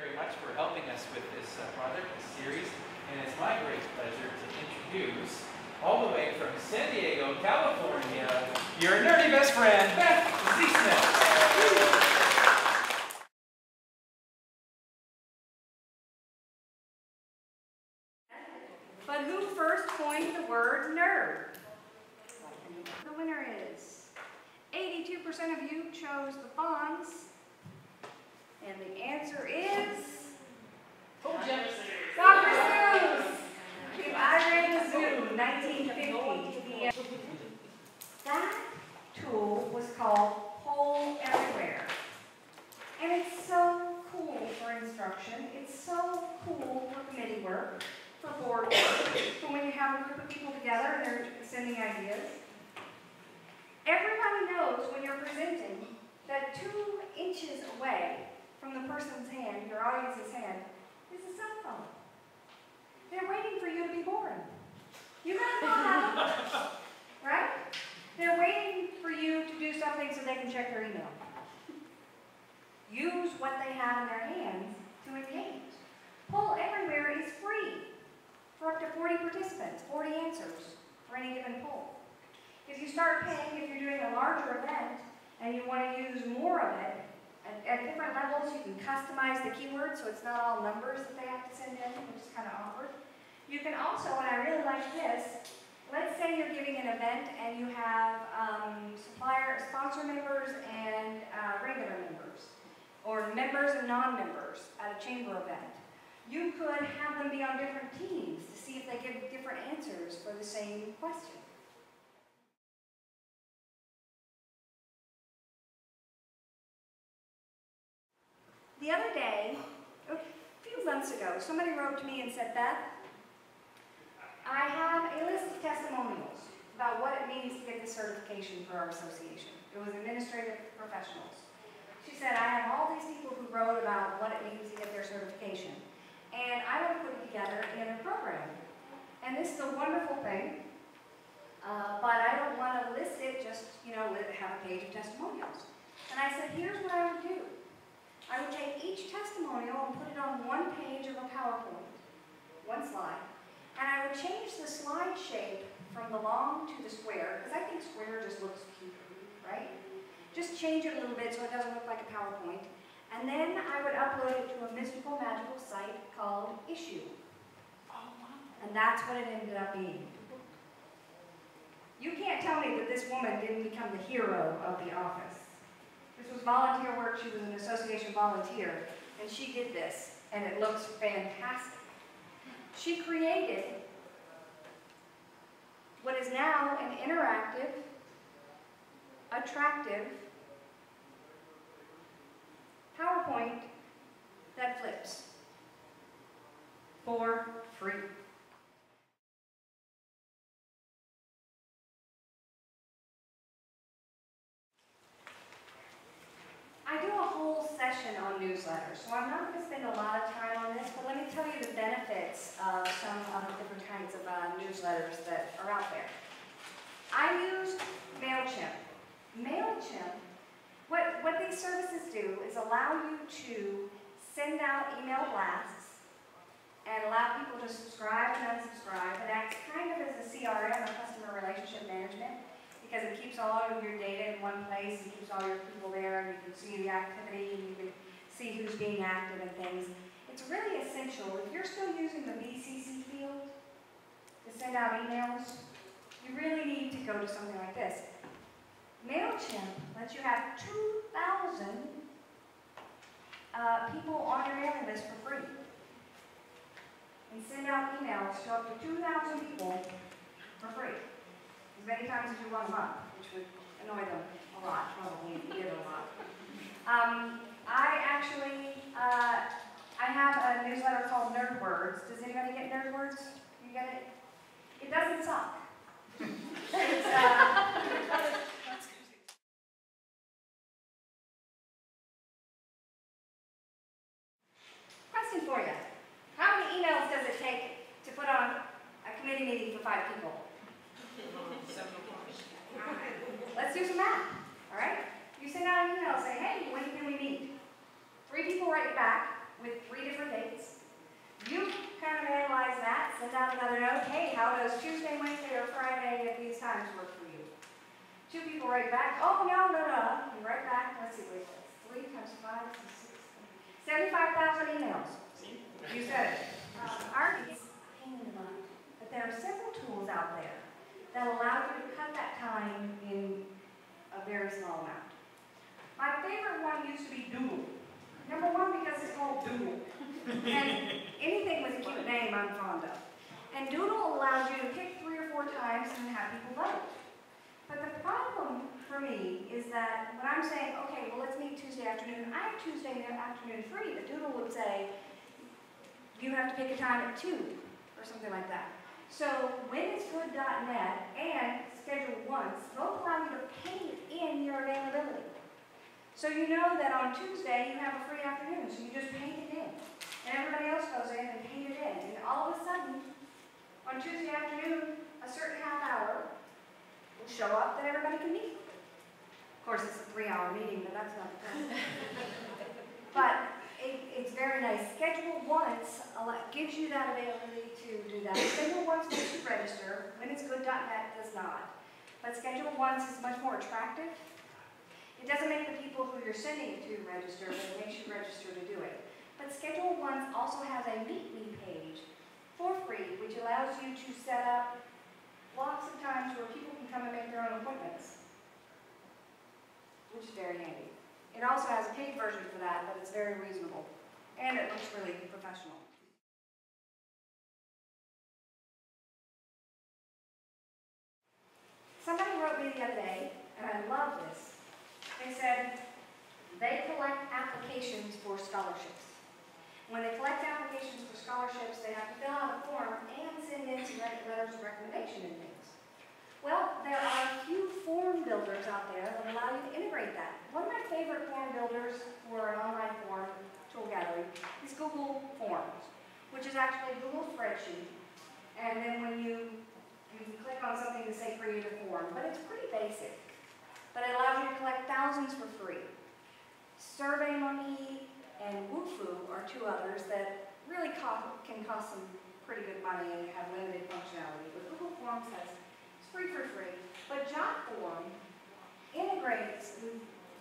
very much for helping us with this project, this series. And it's my great pleasure to introduce, all the way from San Diego, California, your nerdy best friend, Beth Z Organize. But who first coined the word nerd? The winner is 82% of you chose the Fonz, and the answer is Dr. Seuss. I ran the zoo, 1950. That tool was called Poll Everywhere, and it's so cool for instruction. It's so cool for committee work, for board work, for when you have a group of people together and they're sending ideas. Everybody knows when you're presenting that 2 inches away from the person's hand, your audience's hand, is a cell phone. They're waiting for you to be boring. You gotta know that, right? They're waiting for you to do something so they can check their email. Use what they have in their hands to engage. Poll Everywhere is free for up to 40 participants, 40 answers for any given poll. If you start paying, if you're doing a larger event and you want to use more of it, at different levels you can customize the keywords so it's not all numbers that they have to send in, which is kind of awkward. You can also, and I really like this, let's say you're giving an event and you have sponsor members and regular members, or members and non-members at a chamber event. You could have them be on different teams to see if they give different answers for the same question. The other day, a few months ago, somebody wrote to me and said, Beth, I have a list of testimonials about what it means to get the certification for our association. It was administrative professionals. She said, I have all these people who wrote about what it means to get their certification. And I want to put it together in a program. And this is a wonderful thing, but I don't want to list it just, have a page of testimonials. And I said, here's what I would do. I would take each testimonial and put it on one page of a PowerPoint, one slide, and I would change the slide shape from the long to the square, because I think square just looks cute, right? Just change it a little bit so it doesn't look like a PowerPoint. And then I would upload it to a mystical, magical site called Issue. And that's what it ended up being. You can't tell me that this woman didn't become the hero of the office. This was volunteer work. She was an association volunteer, and she did this, and it looks fantastic. She created what is now an interactive, attractive PowerPoint that flips for free. I do a whole session on newsletters, so I'm not going to spend a lot of time on this, but let me tell you the benefits of some of the different kinds of newsletters that are out there. I use MailChimp. MailChimp, what these services do is allow you to send out email blasts and allow people to subscribe and unsubscribe. It acts kind of as a CRM, a customer relationship management, because it keeps all of your data in one place and keeps all your people there, and you can see the activity and you can see who's being active and things. It's really essential. If you're still using the BCC field to send out emails, you really need to go to something like this. MailChimp lets you have 2,000 people on your mailing list for free. And send out emails to up to 2,000 people for free. As many times as you want them up, which would annoy them a lot, probably, if you did a lot. I have a newsletter called Nerd Words. Does anybody get Nerd Words? You get it? It doesn't suck. Question for you. How many emails does it take to put on a committee meeting for 5 people? Let's do some math, all right? You send out an email, say, hey, when can we meet? 3 people write you back, with 3 different dates. You kind of analyze that, send out another note, hey, how does Tuesday, Wednesday, or Friday at these times work for you? 2 people write back, oh, no. You write back, let's see, wait, 3 times 5 is 75,000 emails. You said it. Art is a pain in the butt, but there are several tools out there that allow you to cut that time in a very small amount. My favorite one used to be Doodle. Number 1, because it's called Doodle. And anything with a cute name I'm fond of. And Doodle allows you to pick 3 or 4 times and have people vote. But the problem for me is that when I'm saying, okay, well, let's meet Tuesday afternoon, I have Tuesday afternoon free. The Doodle would say, you have to pick a time at 2 or something like that. So whenitsgood.net and Schedule Once both allow you to paint in your availability. So you know that on Tuesday you have a free afternoon, so you just paint it in. And everybody else goes in and paint it in. And all of a sudden, on Tuesday afternoon, a certain half hour will show up that everybody can meet. Of course, it's a 3-hour meeting, but that's not the point. But it's very nice. Schedule Once gives you that availability to do that. Schedule Once makes you register. Whenitsgood.net does not. But Schedule Once is much more attractive. It doesn't make the people who you're sending it to register, but it makes you register to do it. But Schedule Once also has a Meet Me page for free, which allows you to set up blocks of times where people can come and make their own appointments, which is very handy. It also has a paid version for that, but it's very reasonable. And it looks really professional. Somebody wrote me the other day, and I love this. They said they collect applications for scholarships. When they collect applications for scholarships, they have to fill out a form and send in some letters of recommendation and things. Well, there are a few form builders out there that allow you to integrate that. One of my favorite form builders for an online form tool gathering is Google Forms, which is actually Google Spreadsheet. And then when you click on something to say create a form, but it's pretty basic. But it allows you to collect thousands for free. SurveyMonkey and Wufoo are 2 others that really can cost some pretty good money and have limited functionality. But Google Forms has free for free. But JotForm integrates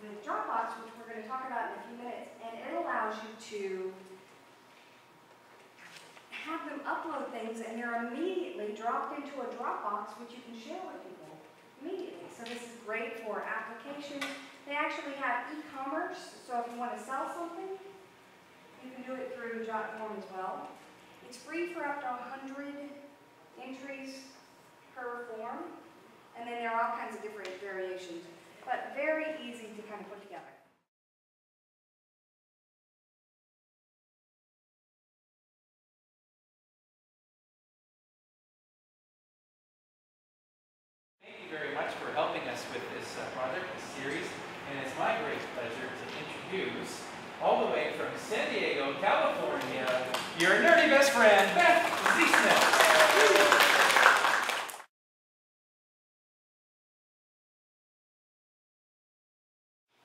with Dropbox, which we're going to talk about in a few minutes, and it allows you to have them upload things, and they're immediately dropped into a Dropbox, which you can share with people immediately. So this is great for applications. They actually have e-commerce, so if you want to sell something, you can do it through JotForm as well. It's free for up to 100 entries per form, and then there are all kinds of different variations, but very easy to kind of put together. Thank you very much for helping us with this project, this series, and it's my great pleasure to introduce, all the way from San Diego, California, your nerdy best friend, Beth Z Organize.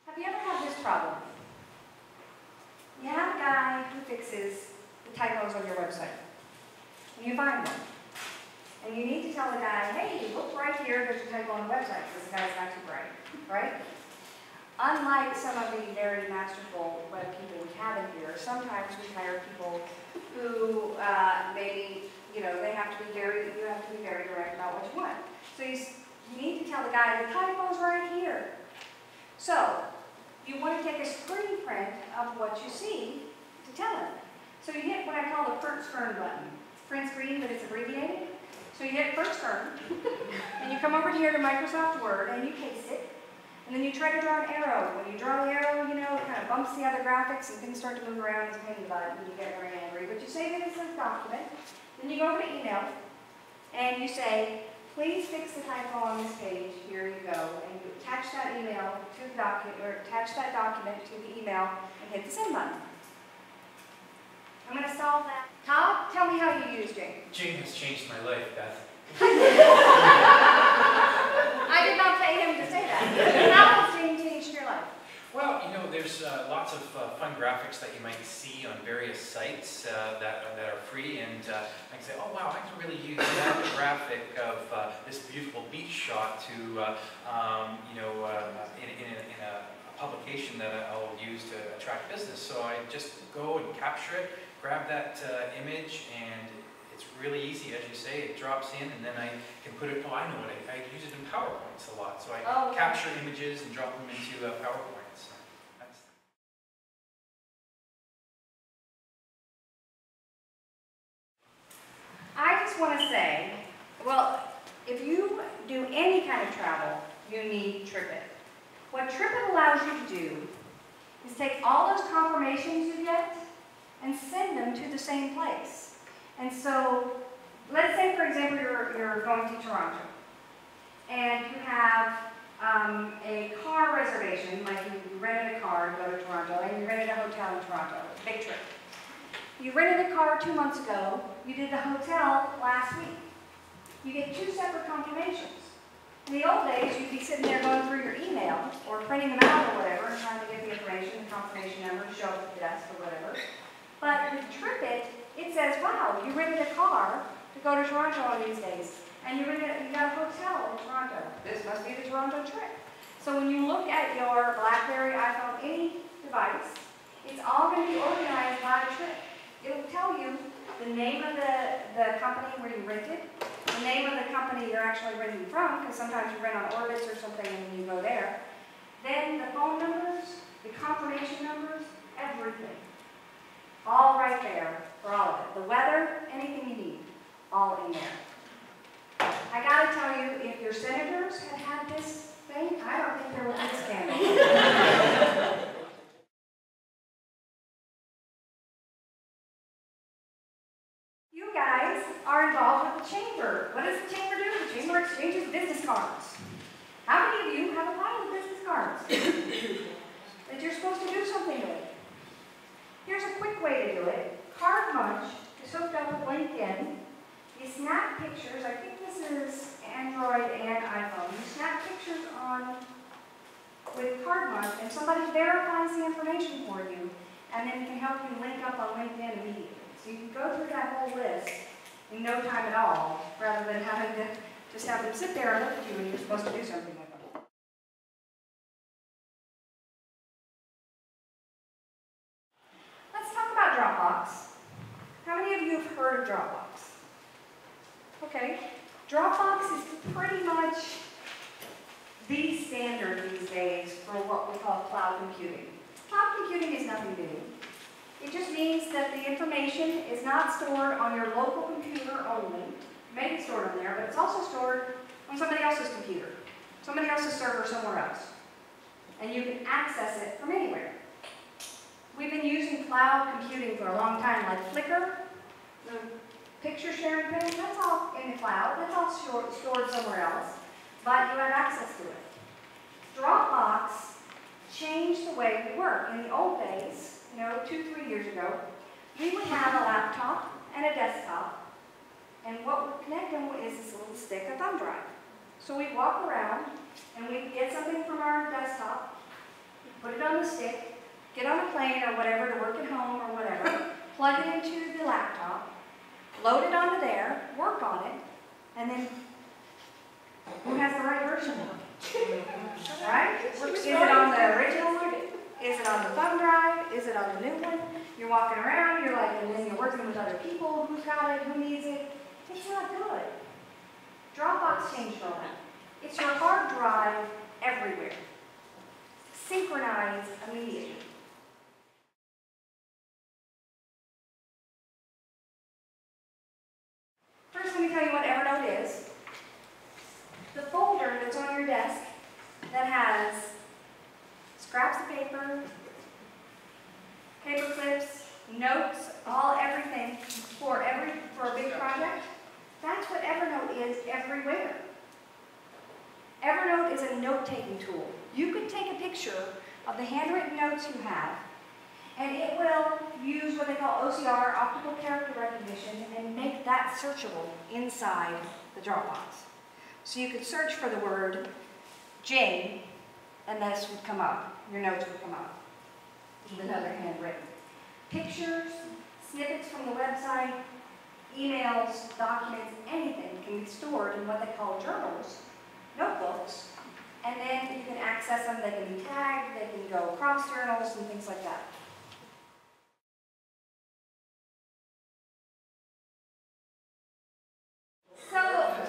Have you ever had this problem? You have a guy who fixes the typos on your website, and you find them. And you need to tell the guy, hey, look right here, there's a typo on the website, because the guy's not too bright, right? Unlike some of the very masterful web people we have in here, sometimes we hire people who maybe, you have to be very direct about what you want. So you need to tell the guy, the typo's right here. So you want to take a screen print of what you see to tell him. So you hit what I call the print screen button. It's print screen, but it's abbreviated. So you hit print screen, and you come over here to Microsoft Word, and you paste it. And then you try to draw an arrow. When you draw the arrow, it kind of bumps the other graphics, and things start to move around. It's a pain in the butt, and you get very angry. But you save it as a document. Then you go over to email, and you say, please fix the typo on this page. Here you go. And you attach that email to the document, or attach that document to the email, and hit the send button. I'm going to solve that. Todd, tell me how you use Jing. Jing has changed my life, Beth. I did not pay him to say that. How has Jing changed your life? Well, you know, there's lots of fun graphics that you might see on various sites that are free, and I can say, oh wow, I can really use that graphic of this beautiful beach shot to, you know, in a publication that I'll use to attract business. So I just go and capture it, grab that image, and it's really easy, as you say. It drops in, and then I can put it. Oh, I know what I use it in PowerPoints a lot. So I capture images and drop them into PowerPoint. I just want to say, well, if you do any kind of travel, you need TripIt. What TripIt allows you to do is take all those confirmations you get and send them to the same place. And so, let's say, for example, you're going to Toronto, and you have a car reservation, like you rented a car to go to Toronto, and you rented a hotel in Toronto, big trip. You rented a car 2 months ago, you did the hotel last week. You get 2 separate confirmations. In the old days, you'd be sitting there going through your email, or printing them out or whatever, and trying to get the information, the confirmation number, show up at the desk or whatever. But with TripIt, it says, wow, you rented a car to go to Toronto on these days, and you got a hotel in Toronto. This must be the Toronto trip. So when you look at your BlackBerry, iPhone, any device, it's all going to be organized by the trip. It'll tell you the name of the company where you rented, the name of the company you're actually renting from, because sometimes you rent on Orbitz or something and you go there. Then the phone numbers, the confirmation numbers, everything. All right there for all of it. The weather, anything you need, all in there. I gotta tell you, if your senators had had this thing, I don't think there would be a scandal. You guys are involved with the chamber. What does the chamber do? The chamber exchanges business cards. How many of you have a pile of business cards that you're supposed to do something with? Here's a quick way to do it. Card Munch is hooked up with LinkedIn. You snap pictures. I think this is Android and iPhone. You snap pictures with Card Munch, and somebody verifies the information for you, and then can help you link up on LinkedIn immediately. So you can go through that whole list in no time at all, rather than having to just have them sit there and look at you when you're supposed to do something with them. Let's talk about Dropbox. How many of you have heard of Dropbox? Okay. Dropbox is pretty much the standard these days for what we call cloud computing. Cloud computing is nothing new. It just means that the information is not stored on your local computer only. It may be stored on there, but it's also stored on somebody else's computer, somebody else's server somewhere else. And you can access it from anywhere. We've been using cloud computing for a long time, like Flickr, the picture sharing thing, that's all in the cloud, that's all stored somewhere else, but you have access to it. Dropbox changed the way we work. In the old days, 2-3 years ago, we would have a laptop and a desktop, and what would connect them is this little stick, a thumb drive. So we'd walk around, and we'd get something from our desktop, put it on the stick, get on a plane or whatever to work at home or whatever, plug it into the laptop, load it onto there, work on it, and then who has the right version of it? Right? Is it on the original one? Is it on the thumb drive? Is it on the new one? You're walking around, you're like, and then you're working with other people. Who's got it? Who needs it? It's not good. Dropbox changed all that. It's your hard drive everywhere. Synchronized immediately. First, let me tell you what Evernote is. The folder that's on your desk that has scraps of paper, paper clips, notes, everything for a big project. That's what Evernote is everywhere. Evernote is a note-taking tool. You can take a picture of the handwritten notes you have, and it will use what they call OCR, optical character recognition, and make that searchable inside the Dropbox. So you could search for the word Jane and this would come up. Your notes would come up with another handwritten. Pictures, snippets from the website, emails, documents, anything can be stored in what they call journals, notebooks, and then you can access them. They can be tagged, they can go across journals and things like that. So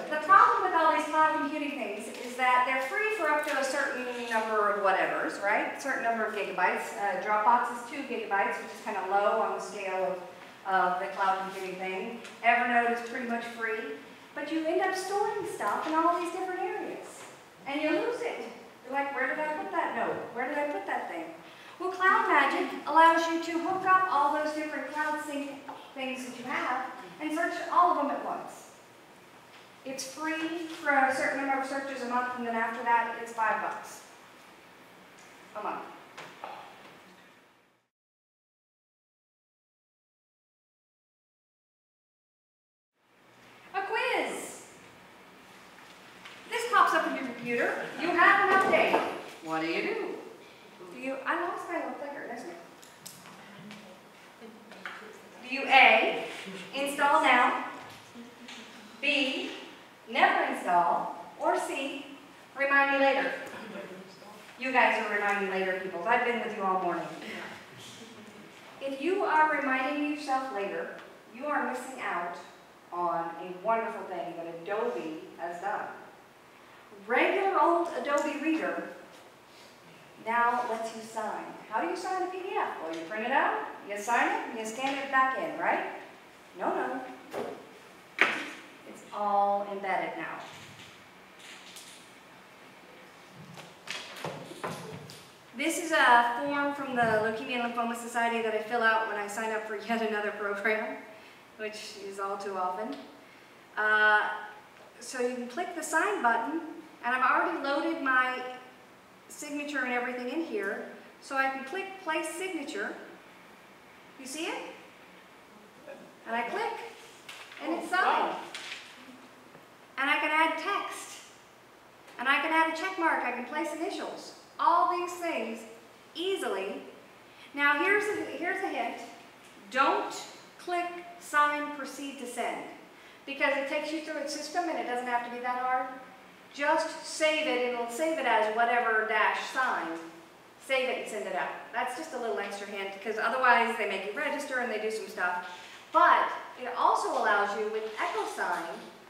the problem with all these cloud computing things is that they're free for up to a certain number of whatevers, right? A certain number of gigabytes. Dropbox is 2 gigabytes, which is kind of low on the scale of the cloud computing thing. Evernote is pretty much free. But you end up storing stuff in all these different areas. And you lose it. You're like, where did I put that note? Where did I put that thing? Well, Cloud Magic allows you to hook up all those different cloud sync things that you have and search all of them at once. It's free for a certain number of searches a month, and then after that, it's $5 a month. A quiz. This pops up in your computer. You have an update. What do? I lost my little clicker, doesn't it? Do you A, install now, B, never install, or C, remind me later? You guys are remind me later people. I've been with you all morning. If you are reminding yourself later, you are missing out on a wonderful thing that Adobe has done. Regular old Adobe Reader now lets you sign. How do you sign a PDF? Well, you print it out, you sign it, and you scan it back in, right? No. It's all embedded now. This is a form from the Leukemia and Lymphoma Society that I fill out when I sign up for yet another program, which is all too often. So you can click the sign button, and I've already loaded my signature and everything in here, so I can click place signature. You see it? And I click, and it's signed. And I can add text, and I can add a check mark, I can place initials. All these things easily. Now here's a hint. Don't click sign, proceed to send, because it takes you through its system and it doesn't have to be that hard. Just save it, it'll save it as whatever - sign. Save it and send it out. That's just a little extra hint, because otherwise they make you register and they do some stuff. But it also allows you, with EchoSign,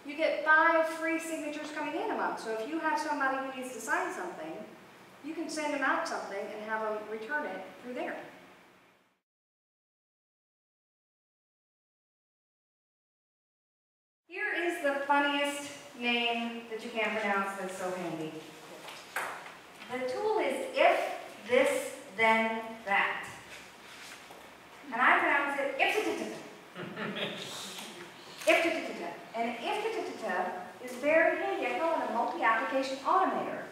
you get 5 free signatures coming in a month. So if you have somebody who needs to sign something, you can send them out something and have them return it through there. Here is the funniest name that you can't pronounce that's so handy. The tool is if, this, then, that. And I pronounce it if-ta-ta-ta. And if-ta-ta-ta is very handy. I call it a multi-application automator.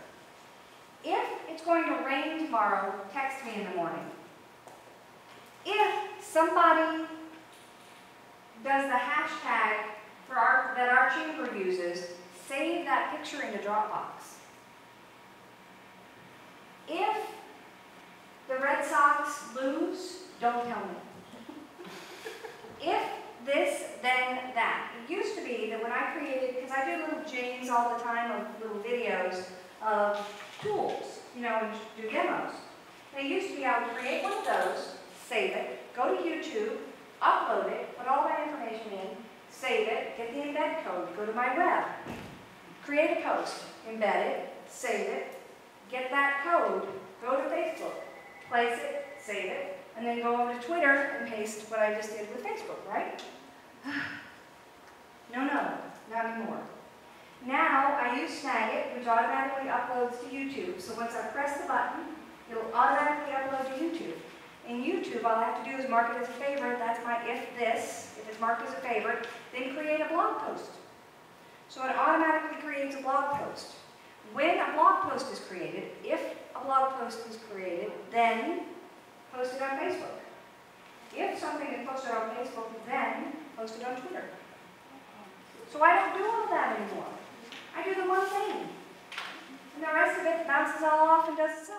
If it's going to rain tomorrow, text me in the morning. If somebody does the hashtag that our chamber uses, save that picture into Dropbox. If the Red Sox lose, don't tell me. If this, then that. It used to be that when I created, because I do little jings all the time of little videos of tools, and do demos. And it used to be I would create one of those, save it, go to YouTube, upload it, put all my information in, save it, get the embed code, go to my web, create a post, embed it, save it, get that code, go to Facebook, place it, save it, and then go over to Twitter and paste what I just did with Facebook, right? No, not anymore. Now I use Snagit, which automatically uploads to YouTube. So once I press the button, it'll automatically upload to YouTube. In YouTube, all I have to do is mark it as a favorite. That's my if it's marked as a favorite, then create a blog post. So it automatically creates a blog post. When a blog post is created, if a blog post is created, then post it on Facebook. If something is posted on Facebook, then post it on Twitter. So I don't do all of that anymore. I do the one thing. And the rest of it bounces all off and does itself.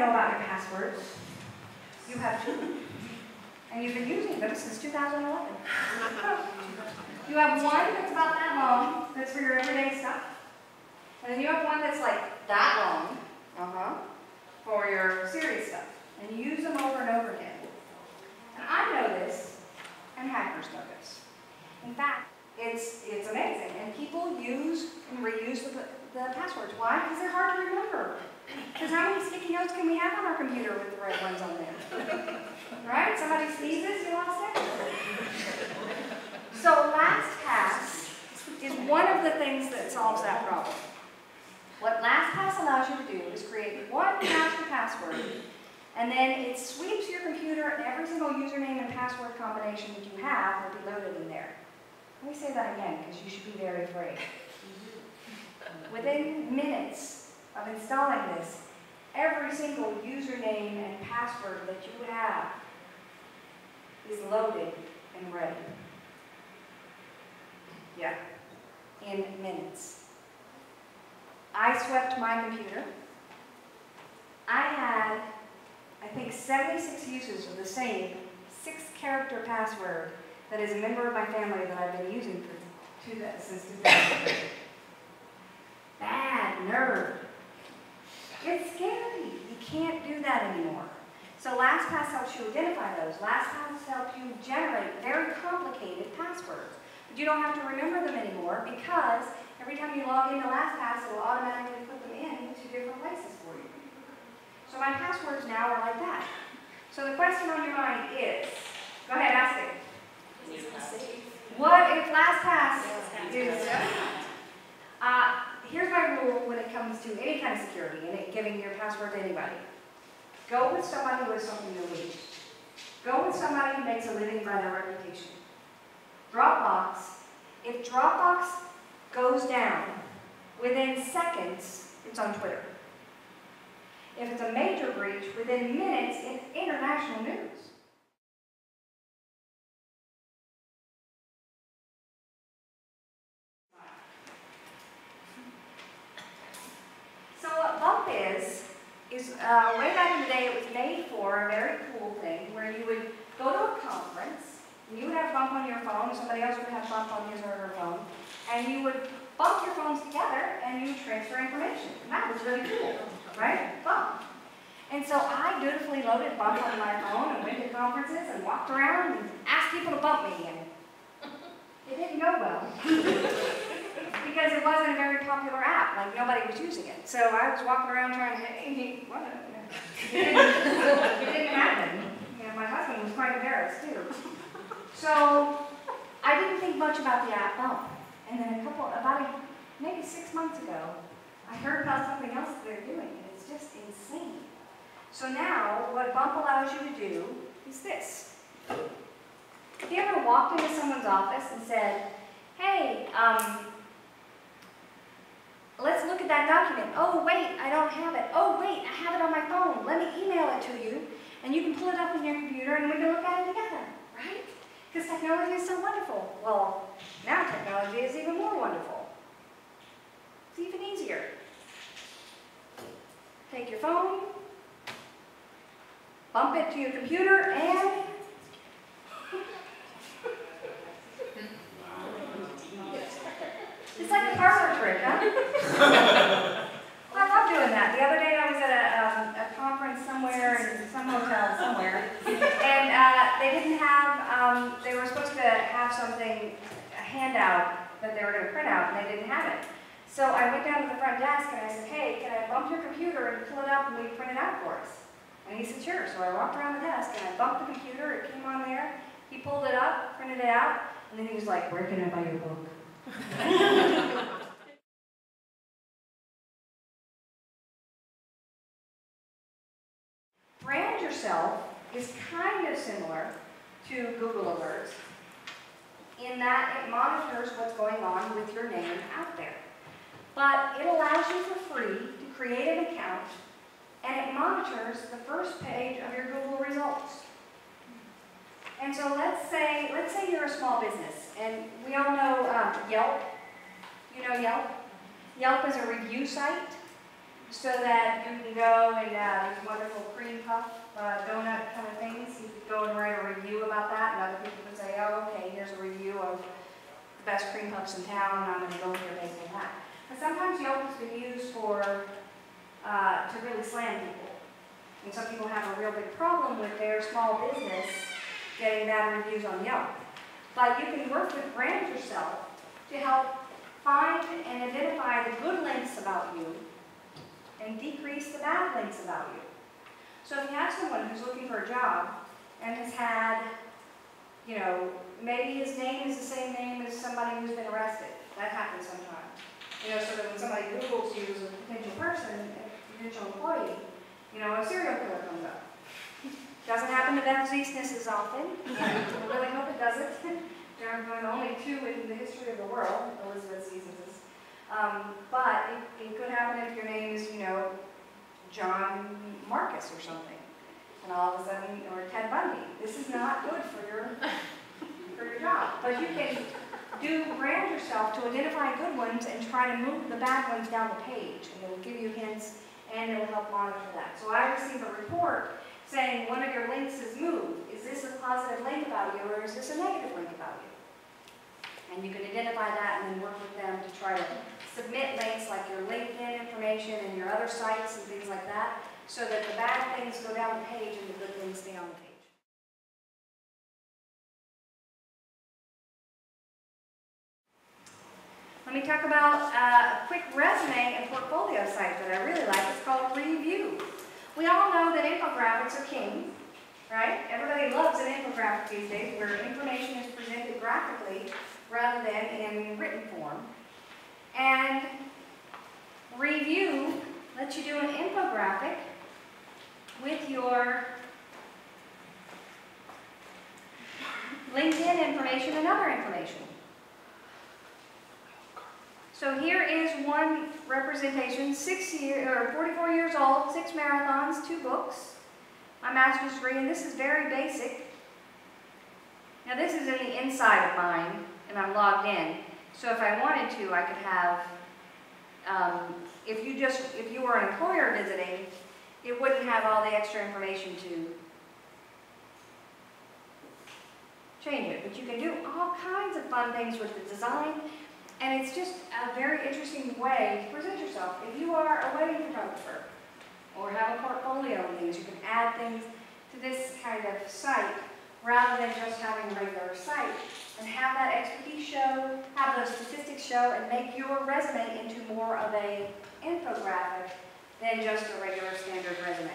know about your passwords. You have two. And you've been using them since 2011. You have one that's about that long, that's for your everyday stuff. And then you have one that's like that long, for your serious stuff. And you use them over and over again. And I know this, and hackers know this. In fact, it's amazing. And people use and reuse the passwords. Why? Because they're hard to remember. Because how many sticky notes can we have on our computer with the right ones on there? Right? Somebody sneezes, you lost it. So LastPass is one of the things that solves that problem. What LastPass allows you to do is create one master password, and then it sweeps your computer, and every single username and password combination that you have will be loaded in there. Let me say that again, because you should be very afraid. Within minutes of installing this, every single username and password that you have is loaded and ready. Yeah, in minutes. I swept my computer. I had, I think, 76 users of the same 6-character password that is a member of my family that I've been using since 2003. Bad nerd. It's scary. You can't do that anymore. So LastPass helps you identify those. LastPass helps you generate very complicated passwords. But you don't have to remember them anymore because every time you log into LastPass, it will automatically put them into different places for you. So my passwords now are like that. So the question on your mind is, go ahead, ask it. What if LastPass is... Here's my rule when it comes to any kind of security and giving your password to anybody. Go with somebody who has something to lose. Go with somebody who makes a living by their reputation. Dropbox. If Dropbox goes down, within seconds, it's on Twitter. If it's a major breach, within minutes, it's international news. So what Bump is way back in the day, it was made for a very cool thing where you would go to a conference, and you would have Bump on your phone, somebody else would have Bump on his or her phone, and you would bump your phones together and you would transfer information. And that was really cool, right? Bump. And so I dutifully loaded Bump on my phone and went to conferences and walked around and asked people to bump me, and it didn't go well. Because it wasn't a very popular app, like nobody was using it. So I was walking around trying to, hey, what? It didn't happen. You know, my husband was quite embarrassed too. So I didn't think much about the app Bump. And then maybe 6 months ago, I heard about something else that they're doing, and it's just insane. So now, what Bump allows you to do is this. Have you ever walked into someone's office and said, hey, let's look at that document. Oh, wait, I don't have it. Oh, wait, I have it on my phone. Let me email it to you, and you can pull it up on your computer, and we can look at it together, right? Because technology is so wonderful. Well, now technology is even more wonderful. It's even easier. Take your phone, bump it to your computer, and it's like a parlor trick, huh? I love doing that. The other day I was at a conference somewhere in some hotel somewhere, and they didn't have, they were supposed to have something, a handout that they were going to print out, and they didn't have it. So I went down to the front desk and I said, hey, can I bump your computer and pull it up and will you print it out for us? And he said, sure. So I walked around the desk and I bumped the computer, it came on there, he pulled it up, printed it out, and then he was like, where can I buy your book? Brand yourself is kind of similar to Google Alerts in that it monitors what's going on with your name out there. But it allows you for free to create an account, and it monitors the first page of your Google results. And so let's say you're a small business, and we all know Yelp. You know Yelp? Yelp is a review site. so that you can go and these wonderful cream puff donut kind of things. You could go and write a review about that, and other people could say, oh, okay, here's a review of the best cream puffs in town, and I'm going to go here based on that. But sometimes Yelp has been used for to really slam people. And some people have a real big problem with their small business getting bad reviews on Yelp. But you can work with Brand Yourself to help find and identify the good links about you and decrease the bad links about you. So if you have someone who's looking for a job and has had, you know, maybe his name is the same name as somebody who's been arrested. That happens sometimes. You know, so that when somebody Googles you as a potential person, a potential employee, you know, a serial killer comes up. Doesn't happen to Beth Z as often. I really hope it doesn't. There are only two in the history of the world, Elizabeth Z's. But it could happen if your name is, you know, John Marcus or something. And all of a sudden, or Ted Bundy. This is not good for your job. But you can do Brand Yourself to identify good ones and try to move the bad ones down the page. And it will give you hints and it will help monitor that. So I received a report saying one of your links is moved. Is this a positive link about you or is this a negative link about you? And you can identify that and then work with them to try to submit links like your LinkedIn information and your other sites and things like that so that the bad things go down the page and the good things stay on the page. Let me talk about a quick resume and portfolio site that I really like. It's called Review. We all know that infographics are king, right? Everybody loves an infographic these days where information is presented graphically rather than in written form. And Review lets you do an infographic with your LinkedIn information and other information. So here is one representation, 44 years old, 6 marathons, 2 books, my master's degree, and this is very basic. Now this is in the inside of mine, and I'm logged in. So if I wanted to, I could have, if you were an employer visiting, it wouldn't have all the extra information to change it. But you can do all kinds of fun things with the design. And it's just a very interesting way to present yourself. If you are a wedding photographer or have a portfolio of things, you can add things to this kind of site rather than just having a regular site and have that expertise show, have those statistics show, and make your resume into more of an infographic than just a regular standard resume.